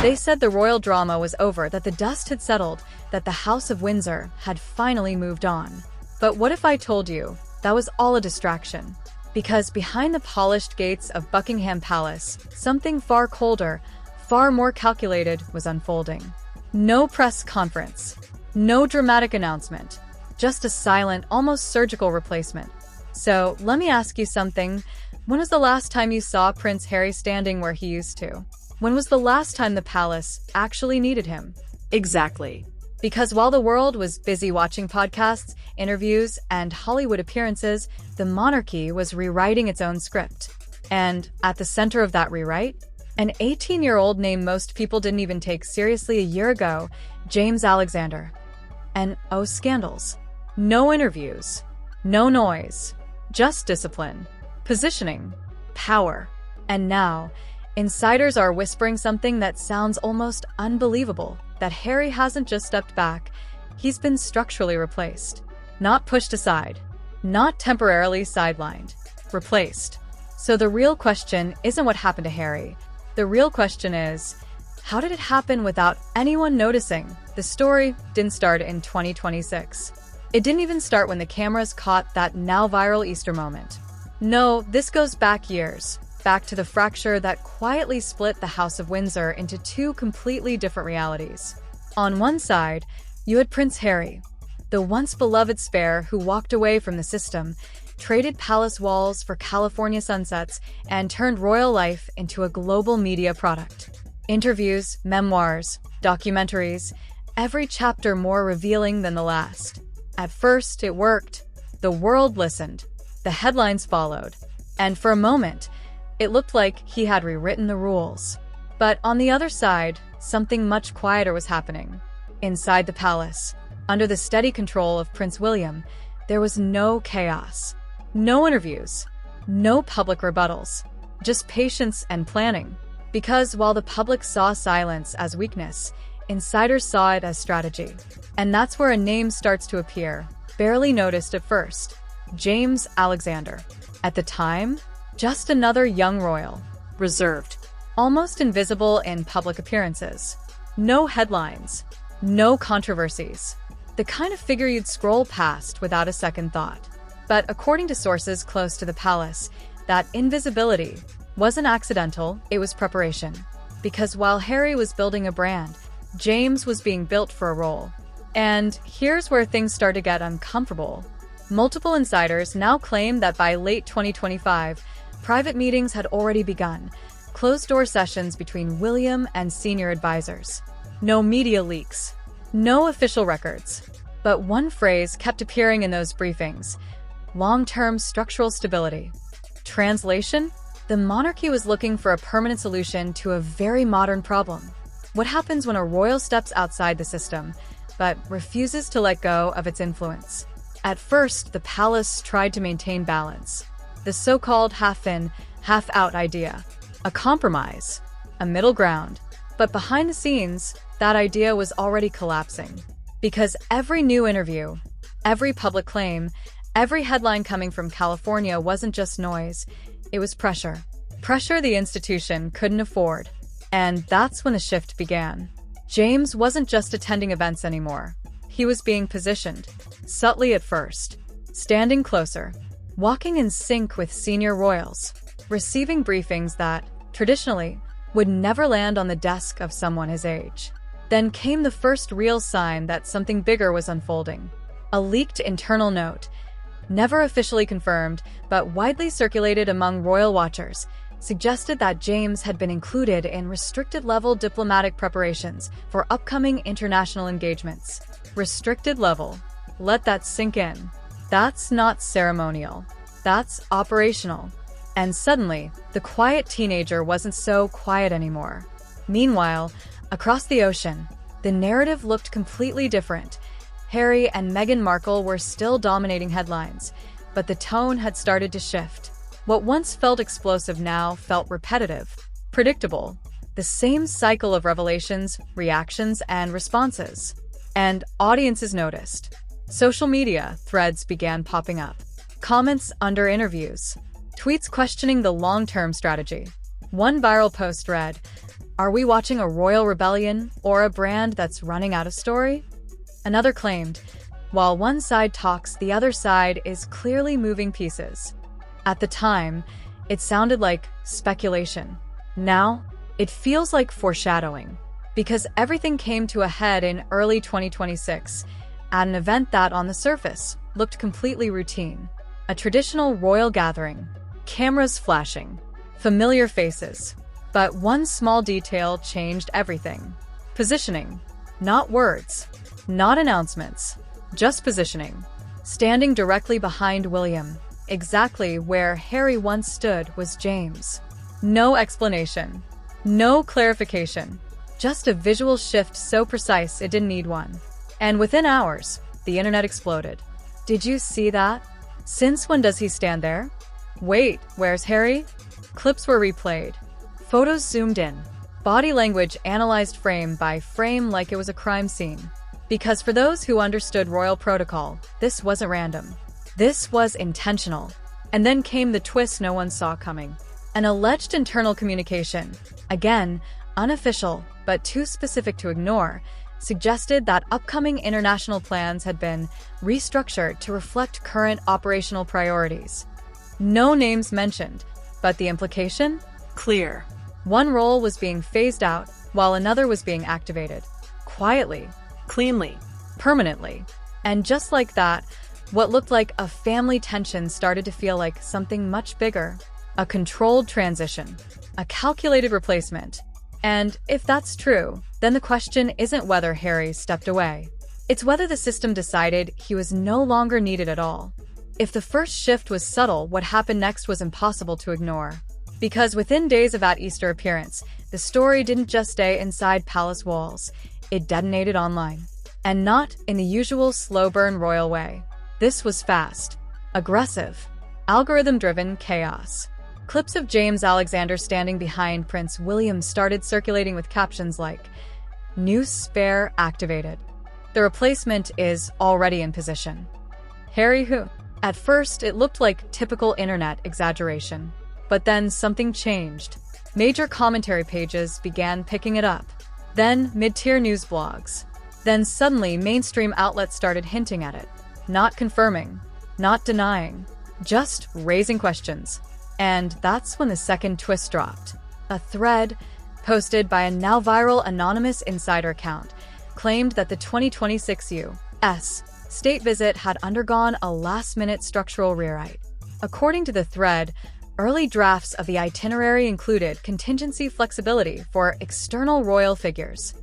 They said the royal drama was over, that the dust had settled, that the House of Windsor had finally moved on. But what if I told you that was all a distraction? Because behind the polished gates of Buckingham Palace, something far colder, far more calculated was unfolding. No press conference, no dramatic announcement, just a silent, almost surgical replacement. So, let me ask you something. When was the last time you saw Prince Harry standing where he used to? When was the last time the palace actually needed him? Exactly. Because while the world was busy watching podcasts, interviews, and Hollywood appearances, the monarchy was rewriting its own script. And at the center of that rewrite, an 18-year-old name most people didn't even take seriously a year ago, James Alexander. And oh, scandals. No interviews. No noise. Just discipline. Positioning. Power. And now, insiders are whispering something that sounds almost unbelievable, that Harry hasn't just stepped back, he's been structurally replaced. Not pushed aside. Not temporarily sidelined. Replaced. So the real question isn't what happened to Harry. The real question is, how did it happen without anyone noticing? The story didn't start in 2026. It didn't even start when the cameras caught that now viral Easter moment. No, this goes back years. Back to the fracture that quietly split the House of Windsor into two completely different realities. On one side, you had Prince Harry, the once beloved spare who walked away from the system, traded palace walls for California sunsets, and turned royal life into a global media product. Interviews, memoirs, documentaries, every chapter more revealing than the last. At first, it worked. The world listened. The headlines followed. And for a moment, it looked like he had rewritten the rules. But on the other side, something much quieter was happening. Inside the palace, under the steady control of Prince William, there was no chaos. No interviews. No public rebuttals. Just patience and planning. Because while the public saw silence as weakness, insiders saw it as strategy. And that's where a name starts to appear, barely noticed at first. James Alexander. At the time, just another young royal. Reserved. Almost invisible in public appearances. No headlines. No controversies. The kind of figure you'd scroll past without a second thought. But according to sources close to the palace, that invisibility wasn't accidental, it was preparation. Because while Harry was building a brand, James was being built for a role. And here's where things start to get uncomfortable. Multiple insiders now claim that by late 2025, private meetings had already begun, closed-door sessions between William and senior advisors. No media leaks, no official records. But one phrase kept appearing in those briefings: long-term structural stability. Translation? The monarchy was looking for a permanent solution to a very modern problem. What happens when a royal steps outside the system, but refuses to let go of its influence? At first, the palace tried to maintain balance. The so-called half-in, half-out idea. A compromise. A middle ground. But behind the scenes, that idea was already collapsing. Because every new interview, every public claim, every headline coming from California wasn't just noise, it was pressure. Pressure the institution couldn't afford. And that's when the shift began. James wasn't just attending events anymore. He was being positioned, subtly at first, standing closer, walking in sync with senior royals, receiving briefings that, traditionally, would never land on the desk of someone his age. Then came the first real sign that something bigger was unfolding. A leaked internal note, never officially confirmed, but widely circulated among royal watchers, suggested that James had been included in restricted-level diplomatic preparations for upcoming international engagements. Restricted level. Let that sink in. That's not ceremonial. That's operational. And suddenly, the quiet teenager wasn't so quiet anymore. Meanwhile, across the ocean, the narrative looked completely different. Harry and Meghan Markle were still dominating headlines, but the tone had started to shift. What once felt explosive now felt repetitive, predictable. The same cycle of revelations, reactions, and responses. And audiences noticed. Social media threads began popping up. Comments under interviews. Tweets questioning the long-term strategy. One viral post read, Are we watching a royal rebellion or a brand that's running out of story? Another claimed, while one side talks, the other side is clearly moving pieces. At the time, it sounded like speculation. Now, it feels like foreshadowing, because everything came to a head in early 2026 at an event that, on the surface, looked completely routine. A traditional royal gathering, cameras flashing, familiar faces. But one small detail changed everything. Positioning. Not words, not announcements, just positioning. Standing directly behind William, exactly where Harry once stood, was James. No explanation, no clarification, just a visual shift so precise it didn't need one. And within hours, the internet exploded. Did you see that? Since when does he stand there? Wait, where's Harry? Clips were replayed. Photos zoomed in. Body language analyzed frame by frame like it was a crime scene. Because for those who understood royal protocol, this wasn't random. This was intentional. And then came the twist no one saw coming. An alleged internal communication, again, unofficial, but too specific to ignore, suggested that upcoming international plans had been restructured to reflect current operational priorities. No names mentioned, but the implication? Clear. One role was being phased out, while another was being activated. Quietly. Cleanly. Permanently. And just like that, what looked like a family tension started to feel like something much bigger. A controlled transition. A calculated replacement. And if that's true, then the question isn't whether Harry stepped away. It's whether the system decided he was no longer needed at all. If the first shift was subtle, what happened next was impossible to ignore. Because within days of that Easter appearance, the story didn't just stay inside palace walls. It detonated online. And not in the usual slow-burn royal way. This was fast, aggressive, algorithm-driven chaos. Clips of James Alexander standing behind Prince William started circulating with captions like, "New spare activated. The replacement is already in position." Harry who? At first, it looked like typical internet exaggeration. But then something changed. Major commentary pages began picking it up. Then mid-tier news blogs. Then suddenly mainstream outlets started hinting at it. Not confirming, not denying, just raising questions. And that's when the second twist dropped. A thread, posted by a now viral anonymous insider account, claimed that the 2026 U.S. state visit had undergone a last-minute structural rewrite. According to the thread, early drafts of the itinerary included contingency flexibility for external royal figures.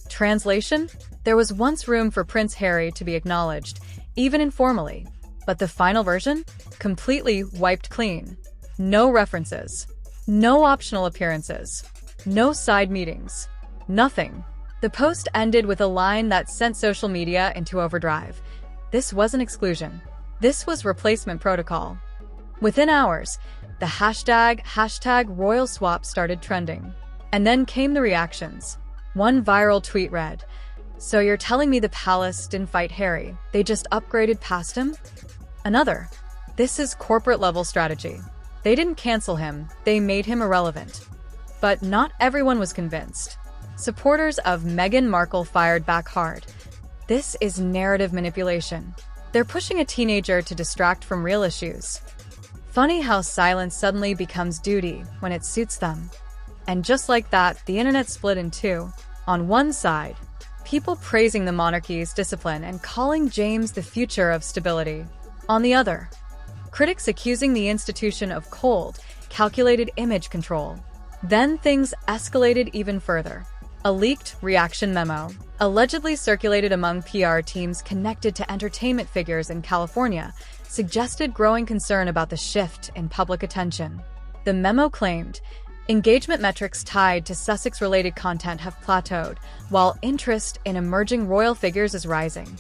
Translation? There was once room for Prince Harry to be acknowledged, even informally. But the final version? Completely wiped clean. No references. No optional appearances. No side meetings. Nothing. The post ended with a line that sent social media into overdrive. This wasn't exclusion. This was replacement protocol. Within hours, the hashtag royal swap started trending. And then came the reactions. One viral tweet read, "So you're telling me the palace didn't fight Harry, they just upgraded past him?" Another, "This is corporate-level strategy. They didn't cancel him, they made him irrelevant." But not everyone was convinced. Supporters of Meghan Markle fired back hard. This is narrative manipulation. They're pushing a teenager to distract from real issues. Funny how silence suddenly becomes duty when it suits them. And just like that, the internet split in two. On one side, people praising the monarchy's discipline and calling James the future of stability. On the other, critics accusing the institution of cold, calculated image control. Then things escalated even further. A leaked reaction memo, allegedly circulated among PR teams connected to entertainment figures in California, suggested growing concern about the shift in public attention. The memo claimed, engagement metrics tied to Sussex-related content have plateaued, while interest in emerging royal figures is rising.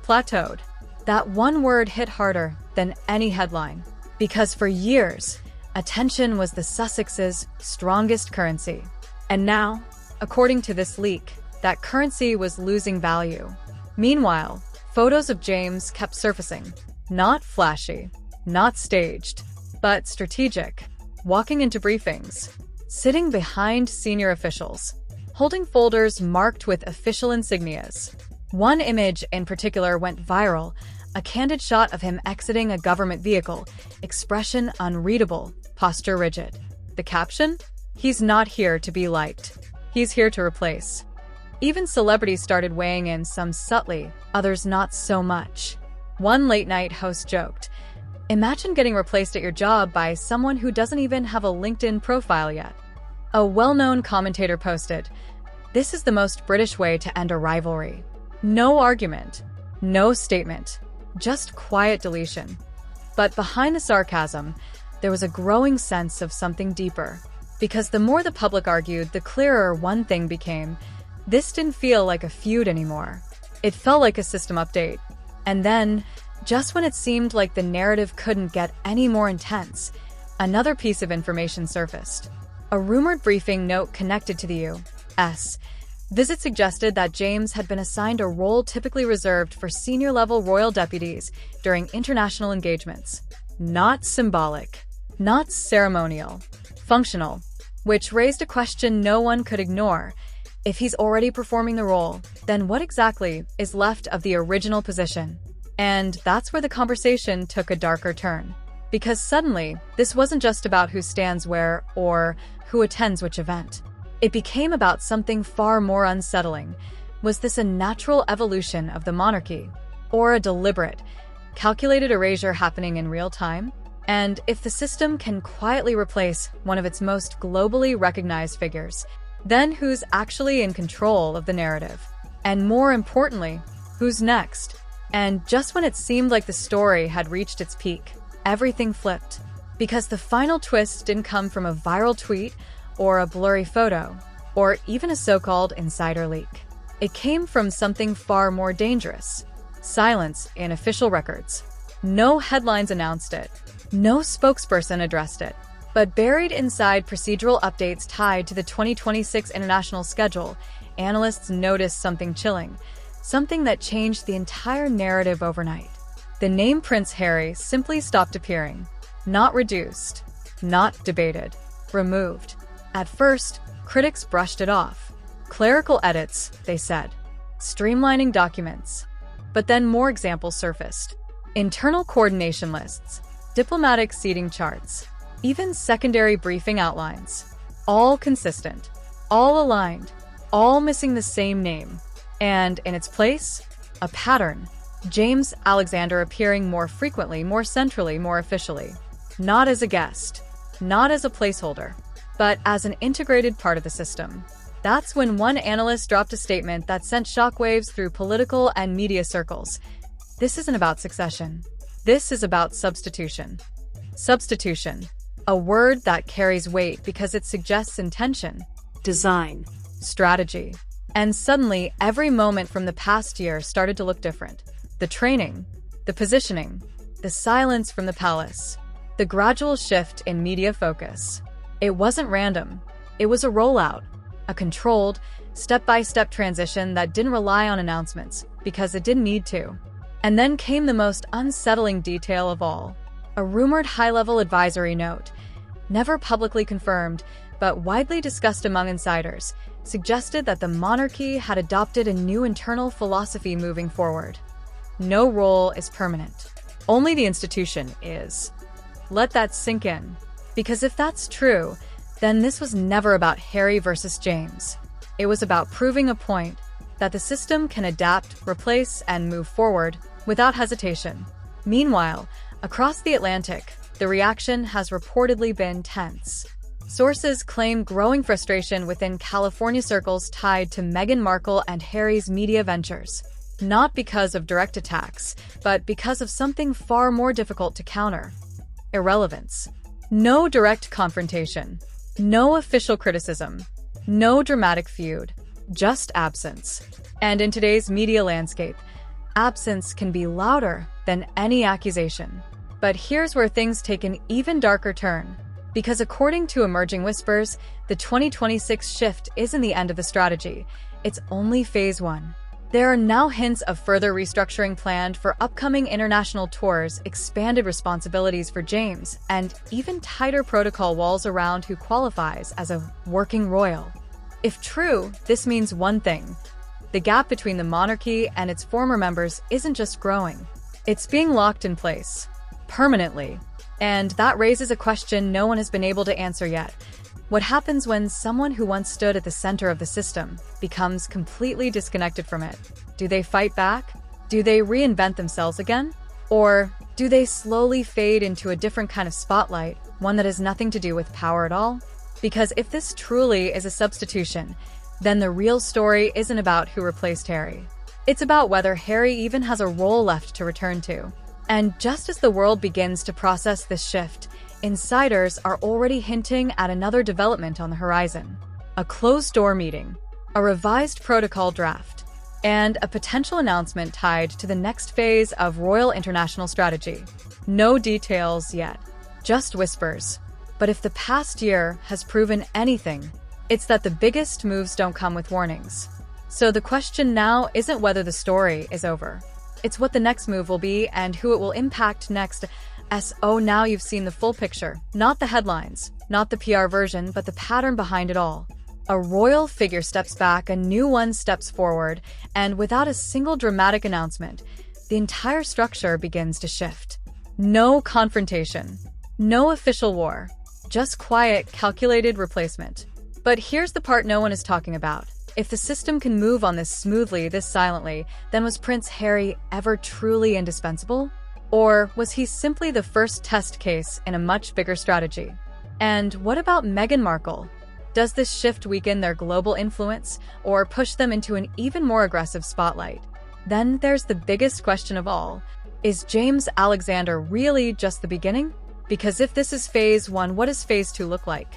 Plateaued. That one word hit harder than any headline. Because for years, attention was the Sussexes' strongest currency. And now, according to this leak, that currency was losing value. Meanwhile, photos of James kept surfacing. Not flashy, not staged, but strategic. Walking into briefings, sitting behind senior officials, holding folders marked with official insignias. One image in particular went viral, a candid shot of him exiting a government vehicle, expression unreadable, posture rigid. The caption? "He's not here to be liked. He's here to replace." Even celebrities started weighing in, some subtly, others not so much. One late-night host joked, "Imagine getting replaced at your job by someone who doesn't even have a LinkedIn profile yet." A well-known commentator posted, "This is the most British way to end a rivalry. No argument, no statement, just quiet deletion." But behind the sarcasm, there was a growing sense of something deeper. Because the more the public argued, the clearer one thing became. This didn't feel like a feud anymore. It felt like a system update. And then, just when it seemed like the narrative couldn't get any more intense, another piece of information surfaced. A rumored briefing note connected to the U.S. visit suggested that James had been assigned a role typically reserved for senior-level royal deputies during international engagements. Not symbolic, not ceremonial, functional, which raised a question no one could ignore. If he's already performing the role, then what exactly is left of the original position? And that's where the conversation took a darker turn. Because suddenly, this wasn't just about who stands where or who attends which event. It became about something far more unsettling. Was this a natural evolution of the monarchy? Or a deliberate, calculated erasure happening in real time? And if the system can quietly replace one of its most globally recognized figures, then who's actually in control of the narrative? And more importantly, who's next? And just when it seemed like the story had reached its peak, everything flipped. Because the final twist didn't come from a viral tweet or a blurry photo, or even a so-called insider leak. It came from something far more dangerous. Silence in official records. No headlines announced it. No spokesperson addressed it. But buried inside procedural updates tied to the 2026 international schedule, analysts noticed something chilling, something that changed the entire narrative overnight. The name Prince Harry simply stopped appearing. Not reduced, not debated, removed. At first, critics brushed it off. Clerical edits, they said. Streamlining documents. But then more examples surfaced. Internal coordination lists, diplomatic seating charts, even secondary briefing outlines. All consistent, all aligned, all missing the same name. And in its place, a pattern. James Alexander appearing more frequently, more centrally, more officially. Not as a guest, not as a placeholder, but as an integrated part of the system. That's when one analyst dropped a statement that sent shockwaves through political and media circles. This isn't about succession. This is about substitution. Substitution, a word that carries weight because it suggests intention, Design. strategy. And suddenly, every moment from the past year started to look different. The training, the positioning, the silence from the palace, the gradual shift in media focus. It wasn't random. It was a rollout, a controlled, step-by-step transition that didn't rely on announcements because it didn't need to. And then came the most unsettling detail of all. A rumored high-level advisory note, never publicly confirmed, but widely discussed among insiders, suggested that the monarchy had adopted a new internal philosophy moving forward. No role is permanent. Only the institution is. Let that sink in. Because if that's true, then this was never about Harry versus James. It was about proving a point that the system can adapt, replace, and move forward without hesitation. Meanwhile, across the Atlantic, the reaction has reportedly been tense. Sources claim growing frustration within California circles tied to Meghan Markle and Harry's media ventures. Not because of direct attacks, but because of something far more difficult to counter. Irrelevance. No direct confrontation. No official criticism. No dramatic feud. Just absence. And in today's media landscape, absence can be louder than any accusation. But here's where things take an even darker turn. Because according to emerging whispers, the 2026 shift isn't the end of the strategy. It's only phase one. There are now hints of further restructuring planned for upcoming international tours, expanded responsibilities for James, and even tighter protocol walls around who qualifies as a working royal. If true, this means one thing. The gap between the monarchy and its former members isn't just growing. It's being locked in place. Permanently. And that raises a question no one has been able to answer yet. What happens when someone who once stood at the center of the system becomes completely disconnected from it? Do they fight back? Do they reinvent themselves again? Or do they slowly fade into a different kind of spotlight, one that has nothing to do with power at all? Because if this truly is a substitution, then the real story isn't about who replaced Harry. It's about whether Harry even has a role left to return to. And just as the world begins to process this shift, insiders are already hinting at another development on the horizon. A closed-door meeting, a revised protocol draft, and a potential announcement tied to the next phase of Royal International Strategy. No details yet, just whispers. But if the past year has proven anything, it's that the biggest moves don't come with warnings. So the question now isn't whether the story is over. It's what the next move will be and who it will impact next. So now you've seen the full picture, not the headlines, not the PR version, but the pattern behind it all. A royal figure steps back, a new one steps forward, and without a single dramatic announcement, the entire structure begins to shift. No confrontation, no official war, just quiet, calculated replacement. But here's the part no one is talking about. If the system can move on this smoothly, this silently, then was Prince Harry ever truly indispensable? Or was he simply the first test case in a much bigger strategy? And what about Meghan Markle? Does this shift weaken their global influence or push them into an even more aggressive spotlight? Then there's the biggest question of all. Is James Alexander really just the beginning? Because if this is phase 1, what does phase 2 look like?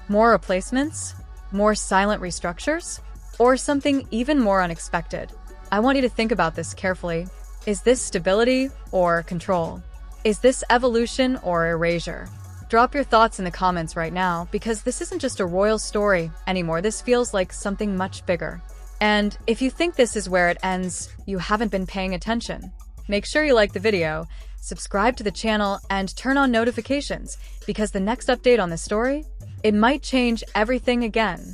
More replacements? More silent restructures? Or something even more unexpected? I want you to think about this carefully. Is this stability or control? Is this evolution or erasure? Drop your thoughts in the comments right now, because this isn't just a royal story anymore. This feels like something much bigger. And if you think this is where it ends, you haven't been paying attention. Make sure you like the video, subscribe to the channel, and turn on notifications, because the next update on this story, it might change everything again.